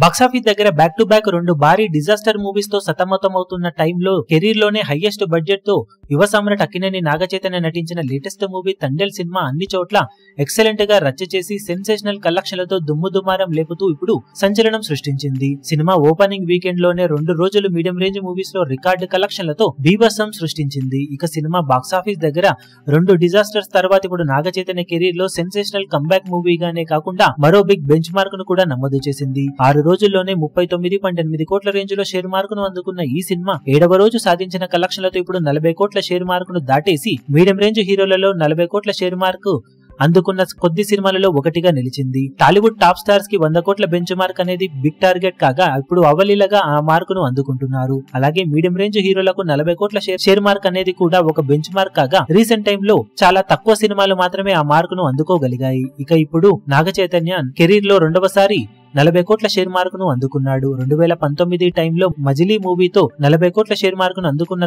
Box office దగ్గర back to back రెండు భారీ డిజాస్టర్ మూవీస్ తో సతమతమవుతున్న టైంలో కెరీర్ లోనే హైయెస్ట్ బడ్జెట్ తో యువ సమ్రాట్ అక్కినేని నాగచైతన్య నటించిన లేటెస్ట్ మూవీ తండేల్ సినిమా అన్ని చోట్ల ఎక్సలెంట్ గా రచ్చ చేసి సెన్సేషనల్ కలెక్షన్లతో దుమ్ముదుమారం లేపుతూ ఇప్పుడు సంచలనం సృష్టించింది. సినిమా ఓపెనింగ్ వీకెండ్ లోనే 2 రోజులు మీడియం రేంజ్ మూవీస్ లో రికార్డు కలెక్షన్లతో బీభత్సం సృష్టించింది. ఇక సినిమా బాక్సాఫీస్ దగ్గర 2 డిజాస్టర్స్ తర్వాత ఇప్పుడు నాగచైతన్య కెరీర్ లో సెన్సేషనల్ కంబ్యాక్ మూవీగానే కాకుండా మరో బిగ్ బెంచ్ మార్క్ ను కూడా నమోదు చేసింది. 6 రోజుల్లోనే 39.8 కోట్ల రేంజ్ లో షేర్ మార్క్ ను అందుకున్న ఈ సినిమా 7వ రోజు సాధించిన కలెక్షన్లతో ఇప్పుడు 40 కోట్ల షేర్ మార్క్ ను దాటేసి మీడియం రేంజ్ హీరోలలో 40 కోట్ల షేర్ మార్క్ అందుకున్న కొద్ది సినిమాలలో ఒకటిగా నిలిచింది. టాలీవుడ్ టాప్ స్టార్స్ కి 100 కోట్ల బెంచ్ మార్క్ అనేది బిగ్ టార్గెట్ కాగా ఇప్పుడు అవలీలగా ఆ మార్క్ ను అందుకుంటున్నారు. అలాగే మీడియం రేంజ్ హీరోలకు 40 కోట్ల షేర్ మార్క్ అనేది కూడా ఒక బెంచ్ మార్క్ కాగా రీసెంట్ టైమ్ లో చాలా తక్కువ సినిమాలు మాత్రమే ఆ మార్క్ ను అందుకోగలిగాయి. ఇక ఇప్పుడు నాగచైతన్య కెరీర్ లో రెండవసారి 40 కోట్ల షేర్ మార్క్ ను అందుకున్నాడు. 2019 టైంలో మజిలీ మూవీతో 40 కోట్ల షేర్ మార్క్ ను అందుకున్న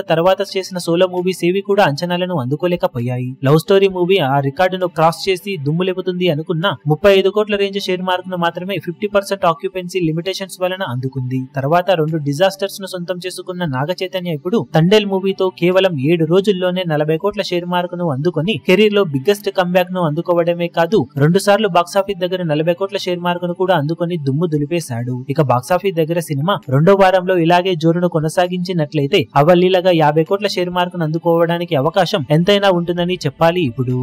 తర్వాత చేసిన సోలో మూవీస్ ఏవి కూడా అంచనాలను అందుకోలేకపోయాయి. లవ్ స్టోరీ మూవీ ఆ రికార్డును క్రాస్ చేసి దుమ్ము లేపుతుంది అనుకున్న 35 కోట్ల రేంజ్ షేర్ మార్క్ ను మాత్రమే 50% ఆక్యుపెన్సీ లిమిటేషన్స్ వలన అందుకుంది. తర్వాత 2 డిజాస్టర్స్ ను సొంతం చేసుకున్న నాగచైతన్య ఇప్పుడు తండేల్ మూవీతో కేవలం 7 రోజుల్లోనే 40 కోట్ల షేర్ మార్క్ ను అందుకొని కెరీర్ లో బిగ్గెస్ట్ కంబ్యాక్ ను అందుకోవడమే కాదు 2 సార్లు బాక్సాఫీస్ దగ్గర 40 కోట్ల షేర్ మార్క్ ను కూడా అందుకొని దుమ్ము దులిపేశాడు. ఇక బాక్సాఫీస్ దగ్గర సినిమా 2వ వారంలో ఇలాగే జోరును కొనసాగించినట్లయితే అవలీలగా 50 కోట్ల షేర్ మార్క్ ను అందుకోవడానికి అవకాశం ఎంతైనా ఉంటుందని చెప్పాలి. ఇప్పుడు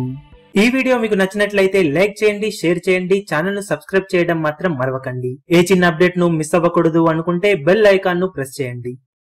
ఈ వీడియో మీకు నచ్చినట్లయితే లైక్ చేయండి, షేర్ చేయండి, ఛానల్ ను సబ్స్క్రైబ్ చేయడం మాత్రం మరవకండి. ఏ చిన్న అప్డేట్ ను మిస్ అవ్వకూడదు అనుకుంటే బెల్ ఐకాన్ ను ప్రెస్ చేయండి.